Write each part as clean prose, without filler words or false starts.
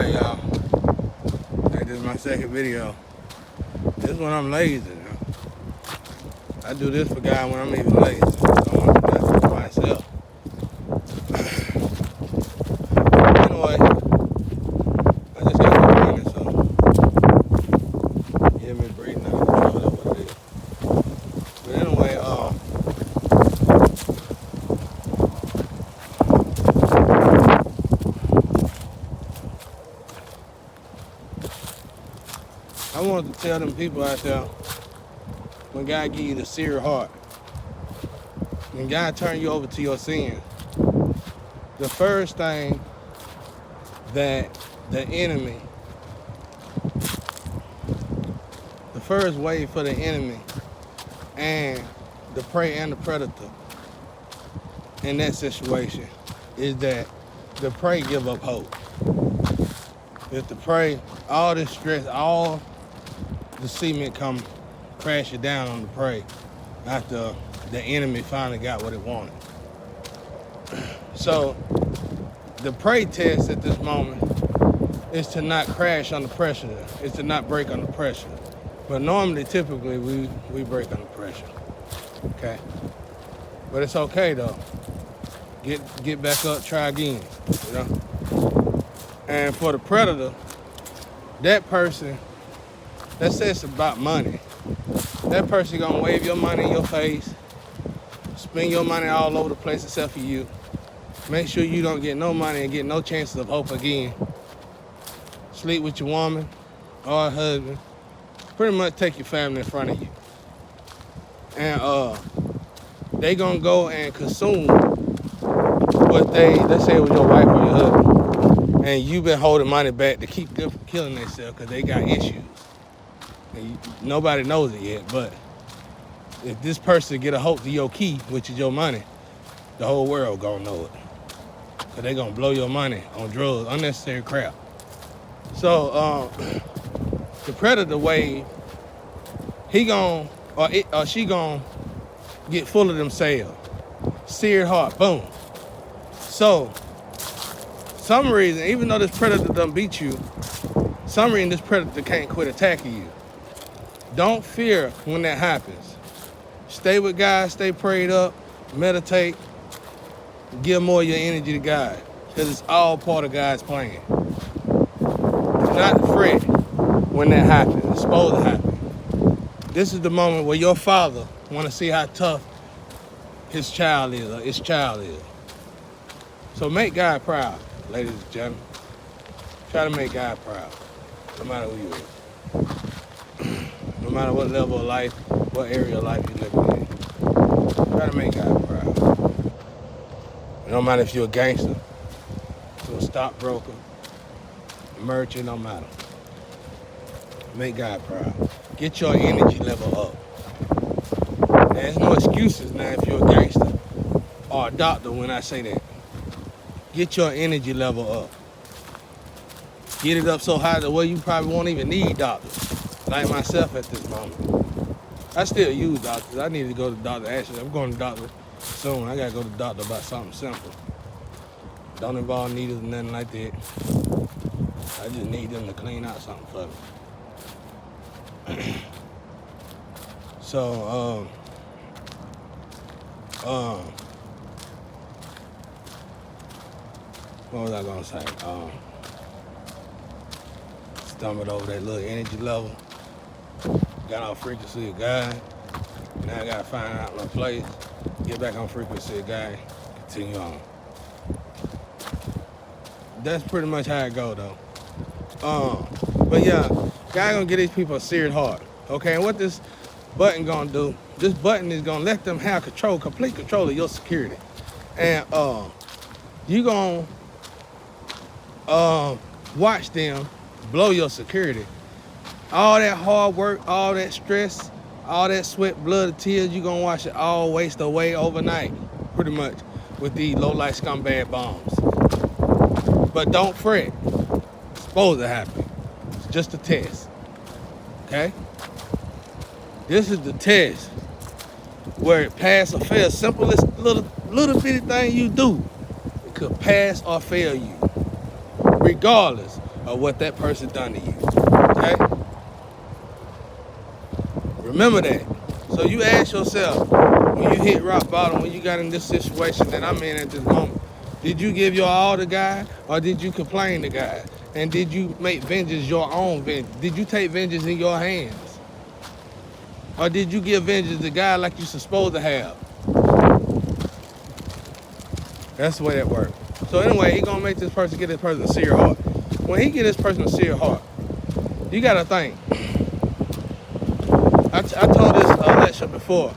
Alright, y'all. Hey, this is my second video. This one I'm lazy. I do this for God when I'm even lazy. I want to do that for myself. Anyway, I just got to running, so you hear me breathing out of control. That's what it is. But anyway, I wanted to tell them people out there, when God give you the seared heart, when God turn you over to your sins, the first thing that the enemy, the first way for the enemy and the prey and the predator in that situation is that the prey give up hope. If the prey, all this stress, all the cement come crashing down on the prey after the enemy finally got what it wanted. So the prey test at this moment is to not crash under pressure, is to not break under pressure. But normally, typically, we break under pressure, okay? But it's okay though. Get back up, try again, you know? And for the predator, that person, let's say it's about money. That person gonna wave your money in your face, spend your money all over the place except for you. Make sure you don't get no money and get no chances of hope again. Sleep with your woman or husband. Pretty much take your family in front of you. And they gonna go and consume what let's say it was your wife or your husband, and you been holding money back to keep them from killing themselves because they got issues. And nobody knows it yet, but if this person get a hold to your key, which is your money, the whole world gonna know it. Cause they gonna blow your money on drugs, unnecessary crap. So the predator wave, he gon' or she gon' get full of themselves. Seared heart, boom. So some reason, even though this predator done beat you, some reason this predator can't quit attacking you. Don't fear when that happens. Stay with God, stay prayed up, meditate, give more of your energy to God, because it's all part of God's plan. Do not fret when that happens. It's supposed to happen. This is the moment where your father want to see how tough his child is or his child is. So make God proud, ladies and gentlemen. Try to make God proud, no matter who you are. No matter what level of life, what area of life you're living in. Try to make God proud. No matter if you're a gangster, if you're a stockbroker, a merchant, no matter. Make God proud. Get your energy level up. There's no excuses now if you're a gangster or a doctor when I say that. Get your energy level up. Get it up so high that way you probably won't even need doctors. Like myself at this moment. I still use doctors. I need to go to the doctor. Actually, I'm going to the doctor soon. I got to go to the doctor about something simple. Don't involve needles or nothing like that. I just need them to clean out something for me. So, what was I going to say? Stumbled over that little energy level. Got off frequency of God. Now I gotta find out my place. Get back on frequency of God. Continue on. That's pretty much how it go though. But yeah, God gonna get these people a seared heart. Okay, and what this button gonna do? This button is gonna let them have control, complete control of your security. And you gonna watch them blow your security. All that hard work, all that stress, all that sweat, blood, and tears, you gonna watch it all waste away overnight, pretty much, with these low-life scumbag bombs. But don't fret. It's supposed to happen. It's just a test. Okay? This is the test where it pass or fail. Simplest little bitty thing you do, it could pass or fail you. Regardless. of what that person done to you. Okay? Remember that. So you ask yourself, when you hit rock bottom, when you got in this situation that I'm in at this moment, did you give your all to God, or did you complain to God? And did you make vengeance your own vengeance? Did you take vengeance in your hands? Or did you give vengeance to God like you're supposed to have? That's the way that works. So anyway, he gonna make this person get this person a seer heart. When he get this person a seer heart, you gotta think. I told this lecture before.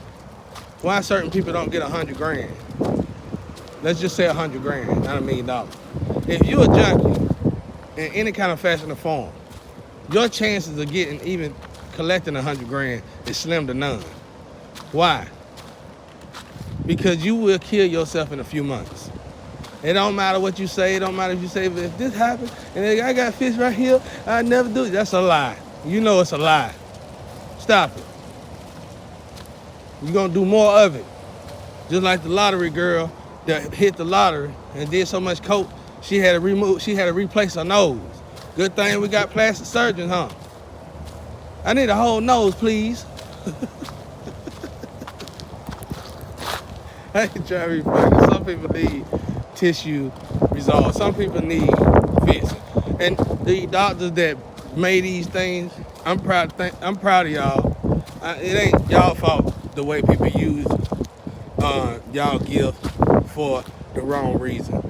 Why certain people don't get 100 grand? Let's just say 100 grand, not $1 million. If you're a junkie in any kind of fashion or form, your chances of getting even collecting 100 grand is slim to none. Why? Because you will kill yourself in a few months. It don't matter what you say. It don't matter if you say, if this happened and I got fish right here, I never do it. That's a lie. You know it's a lie. Stop it. You're gonna do more of it. Just like the lottery girl that hit the lottery and did so much coke, she had to replace her nose. Good thing we got plastic surgeons, huh? I need a whole nose, please. I ain't trying to be funny. Some people need tissue resolved. Some people need fixing. And the doctors that made these things, I'm proud of y'all. It ain't y'all fault the way people use y'all gift for the wrong reason.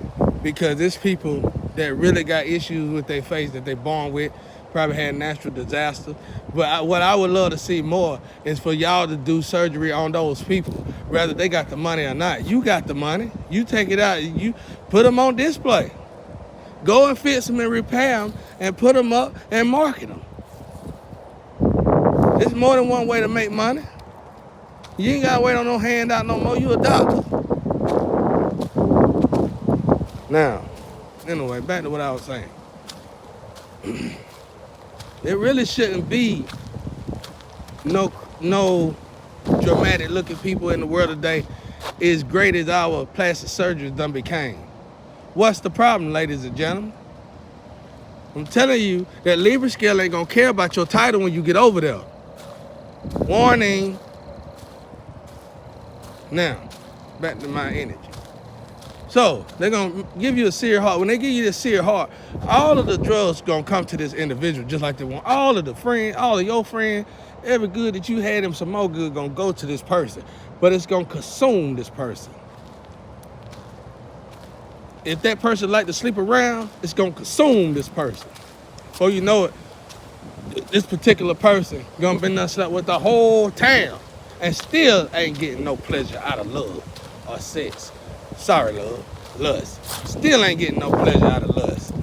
Because there's people that really got issues with their face that they born with, probably had natural disaster. But what I would love to see more is for y'all to do surgery on those people, whether they got the money or not. You got the money. You take it out. You put them on display. Go and fix them and repair them and put them up and market them. There's more than one way to make money. You ain't got to wait on no handout no more. You a doctor. Now, anyway, back to what I was saying. There really shouldn't be no dramatic looking people in the world today as great as our plastic surgeons done became. What's the problem, ladies and gentlemen? I'm telling you that Libra scale ain't gonna care about your title when you get over there. Warning. Now, back to my energy. So, they're gonna give you a seer heart. When they give you this seer heart, all of the drugs gonna come to this individual just like they want. All of the friends, all of your friends, every good that you had, them some more good gonna go to this person. But it's gonna consume this person. If that person like to sleep around, it's gonna consume this person. Before you know it, this particular person gonna be done slept with the whole town and still ain't getting no pleasure out of love or sex. Sorry, love. Lust. Still ain't getting no pleasure out of lust.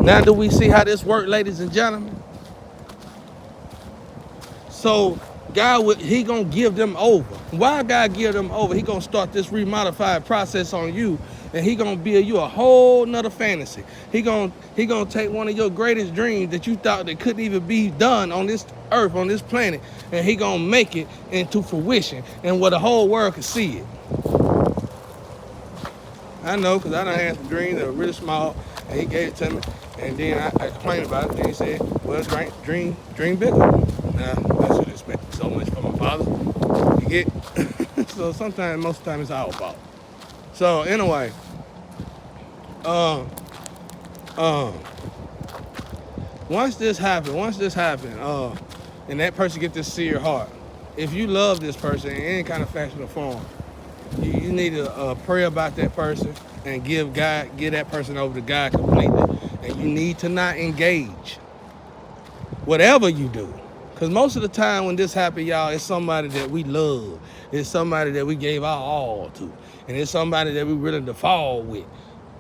Now do we see how this works, ladies and gentlemen? So God, he gonna give them over. Why God give them over? He gonna start this remodified process on you, and he gonna build you a whole nother fantasy. He gonna take one of your greatest dreams that you thought that couldn't even be done on this earth, on this planet, and he gonna make it into fruition, and where the whole world can see it. I know, because I done had some dreams that were really small, and he gave it to me, and then I complained about it, and he said, well, dream bigger. Now, I should expect so much from my father. You get? So sometimes, most of the time, it's our fault. So anyway, once this happened, and that person get this seer heart, if you love this person in any kind of fashion or form, you need to pray about that person and give that person over to God completely. And you need to not engage, whatever you do. Because most of the time when this happens, y'all, it's somebody that we love. It's somebody that we gave our all to. And it's somebody that we really fall with.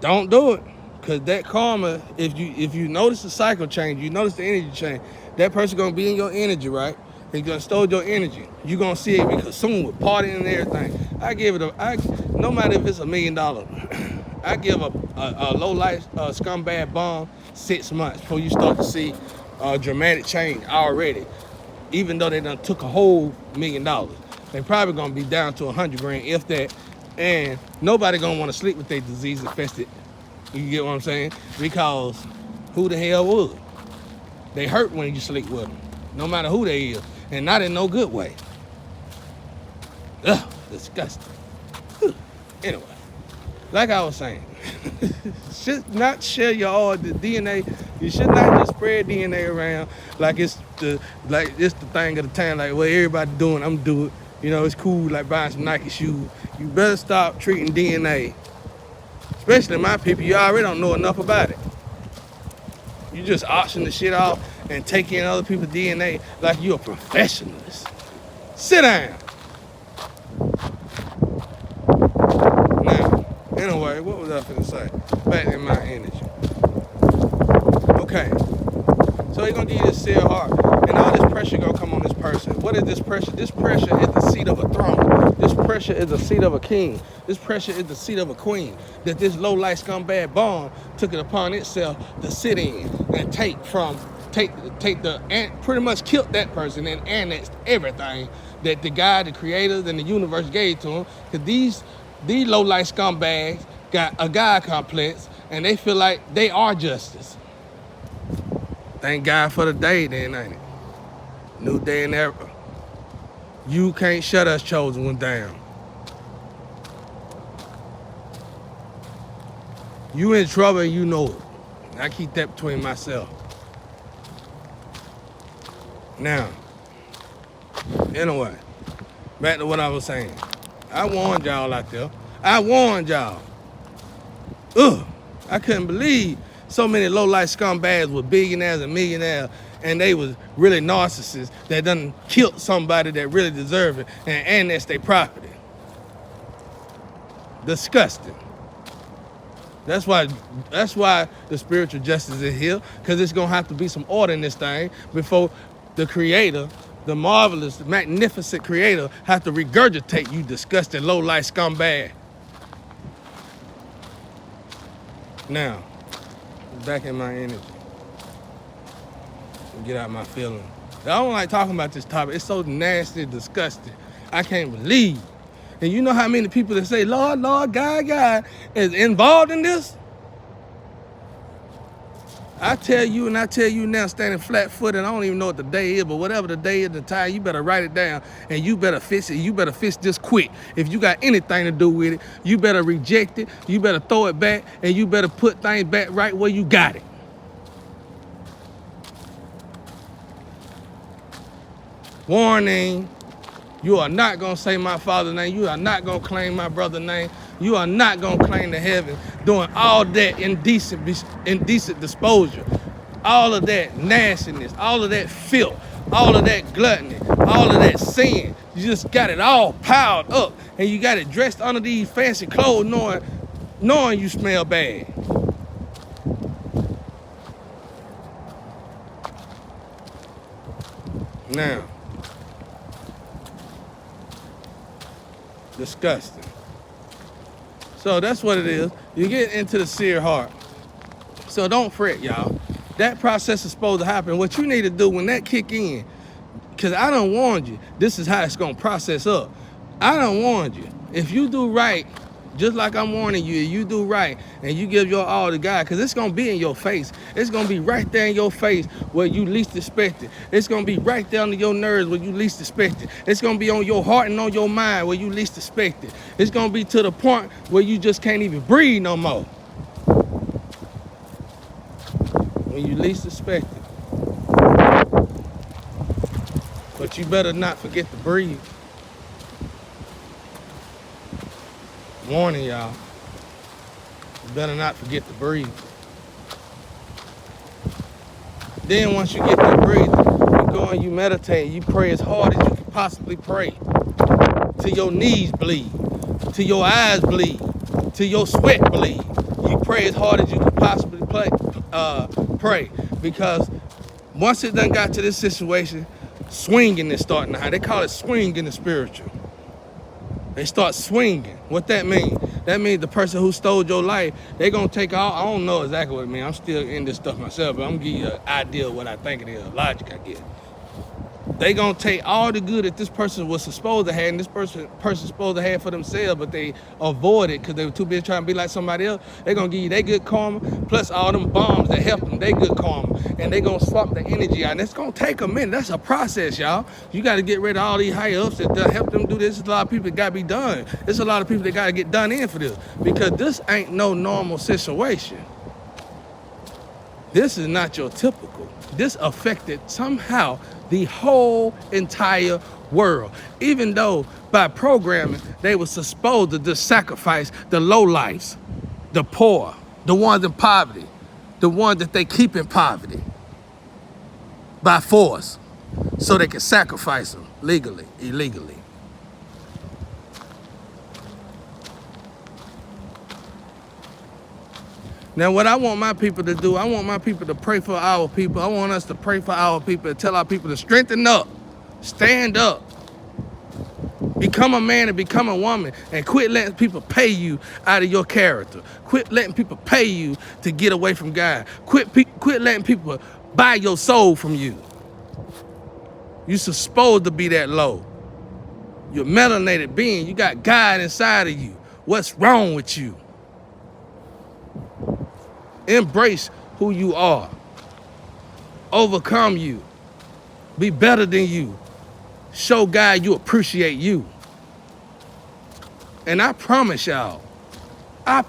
Don't do it. Because that karma, if you notice the cycle change, you notice the energy change, that person going to be in your energy, right? He's going to steal your energy. You're going to see it be consumed with partying and everything. No matter if it's $1 million, I give a low-life scumbag bomb 6 months before you start to see dramatic change already. Even though they done took a whole $1 million, they probably gonna be down to 100 grand, if that, And nobody gonna want to sleep with their disease infested. You get what I'm saying? Because who the hell would? They hurt when you sleep with them, no matter who they is, and not in no good way. Ugh, disgusting. Anyway, like I was saying, should not share your the DNA. You should not just spread DNA around like it's the thing of the time. Like, well, everybody doing, I'm doing it. You know, it's cool like buying some Nike shoes. You better stop treating DNA, especially my people. You already don't know enough about it. You just auction the shit off and take in other people's DNA like you're a professionalist. Sit down. Now, anyway, what was I finna say? Back in my energy. Okay. So he's gonna give you this sealed heart, and all this pressure gonna come on this person. What is this pressure? This pressure is the seat of a throne. This pressure is the seat of a king. This pressure is the seat of a queen. That this low-life scumbag Bond took it upon itself to sit in and pretty much killed that person and annexed everything that the God, the creator, and the universe gave to him. Because these low-life scumbags got a God complex, and they feel like they are justice. Thank God for the day then, ain't it? New day and era. You can't shut us chosen one down. You in trouble and you know it. I keep that between myself. Now, anyway, back to what I was saying. I warned y'all out there. I warned y'all. Ugh, I couldn't believe so many low-life scumbags were billionaires and millionaires, and they was really narcissists that done killed somebody that really deserved it and annexed their property. Disgusting. That's why the spiritual justice is here, because it's gonna have to be some order in this thing before the creator, the marvelous, magnificent creator, have to regurgitate you disgusting low-life scumbag. Now, back in my energy. Get out my feelings. I don't like talking about this topic. It's so nasty, disgusting. I can't believe. And you know how many people that say, Lord, Lord, God, is involved in this? I tell you now, standing flat-footed, I don't even know what the day is, but whatever the day is, the time, you better write it down, and you better fix it. You better fix this quick. If you got anything to do with it, you better reject it, you better throw it back, and you better put things back right where you got it. Warning, you are not going to say my father's name. You are not going to claim my brother's name. You are not going to claim the heaven, doing all that indecent disposure, all of that nastiness, all of that filth, all of that gluttony, all of that sin. You just got it all piled up, and you got it dressed under these fancy clothes knowing you smell bad. Now, disgusting. So that's what it is. You get into the seared heart. So don't fret, y'all. That process is supposed to happen. What you need to do when that kick in, because I done warned you, this is how it's going to process up. I done warned you. If you do right, just like I'm warning you, you do right, and you give your all to God, because it's going to be in your face. It's going to be right there in your face where you least expect it. It's going to be right there under your nerves where you least expect it. It's going to be on your heart and on your mind where you least expect it. It's going to be to the point where you just can't even breathe no more. When you least expect it. But you better not forget to breathe. Warning y'all. You better not forget to breathe. Then once you get that breathing, you go and you meditate, you pray as hard as you can possibly pray. Till your knees bleed, till your eyes bleed, till your sweat bleed. You pray as hard as you can possibly pray. Because once it done got to this situation, swinging is starting to happen. They call it swinging the spiritual. They start swinging. What that means? That means the person who stole your life, they gonna take all, I don't know exactly what it means. I'm still in this stuff myself, but I'm gonna give you an idea of what I think it is, logic I get. They gonna take all the good that this person was supposed to have and this person supposed to have for themselves, but they avoid it because they were too busy trying to be like somebody else. They gonna give you their good karma plus all them bombs that help them, they good karma. And they gonna swap the energy out. And it's gonna take a minute. That's a process, y'all. You gotta get rid of all these higher ups that help them do this. There's a lot of people that gotta be done. There's a lot of people that gotta get done in for this. Because this ain't no normal situation. This is not your typical. This affected somehow the whole entire world. Even though by programming, they were supposed to just sacrifice the lowlifes, the poor, the ones in poverty, the ones that they keep in poverty by force so they can sacrifice them legally, illegally. Now, what I want my people to do, I want my people to pray for our people. I want us to pray for our people and tell our people to strengthen up, stand up, become a man and become a woman, and quit letting people pay you out of your character. Quit letting people pay you to get away from God. Quit letting people buy your soul from you. You're supposed to be that low. You're a melanated being. You got God inside of you. What's wrong with you? Embrace who you are. Overcome you. Be better than you. Show God you appreciate you. And I promise y'all, the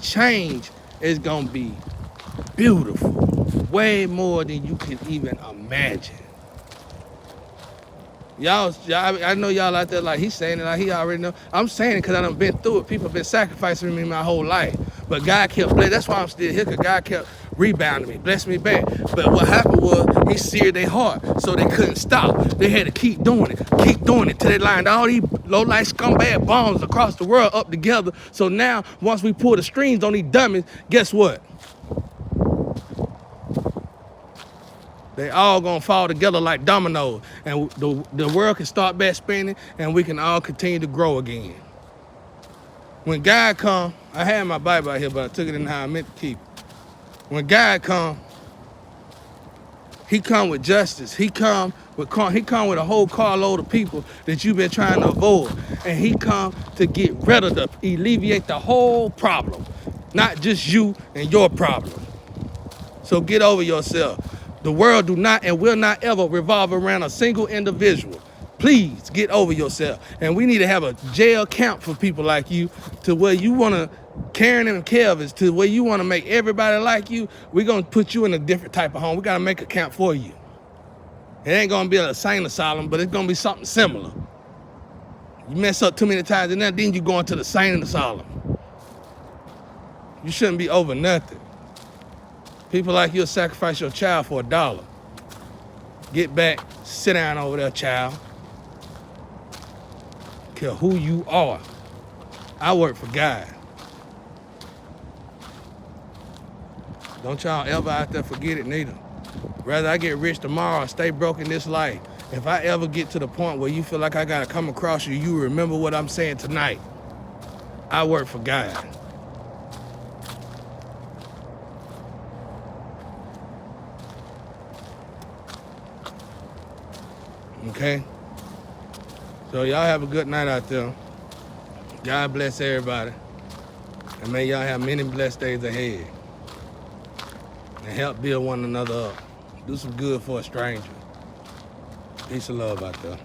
change is gonna be beautiful. Way more than you can even imagine. Y'all, I know y'all out there like he's saying it like he already know. I'm saying it because I done been through it. People have been sacrificing me my whole life. But God kept blessing. That's why I'm still here, because God kept rebounding me, blessed me back. But what happened was he seared their heart, so they couldn't stop. They had to keep doing it till they lined all these low-life scumbag bombs across the world up together. So now, once we pull the strings on these dummies, guess what? They all gonna fall together like dominoes, and the world can start back spinning, and we can all continue to grow again. When God come, I had my Bible out here, but I took it in how I meant to keep it. When God come, he come with justice. He come with a whole carload of people that you've been trying to avoid, and he come to get rid of alleviate the whole problem, not just you and your problem. So get over yourself. The world do not and will not ever revolve around a single individual. Please get over yourself. And we need to have a jail camp for people like you, to where you want to, Karen and Kelvis, to where you want to make everybody like you. We're going to put you in a different type of home. We got to make a camp for you. It ain't going to be an insane asylum, but it's going to be something similar. You mess up too many times and then you go into the insane asylum. You shouldn't be over nothing. People like you'll sacrifice your child for $1. Get back, sit down over there, child. Care who you are. I work for God. Don't y'all ever out there forget it neither. Rather I get rich tomorrow or stay broke in this life. If I ever get to the point where you feel like I gotta come across you, you remember what I'm saying tonight. I work for God. Okay? So y'all have a good night out there. God bless everybody. And may y'all have many blessed days ahead. And help build one another up. Do some good for a stranger. Peace and love out there.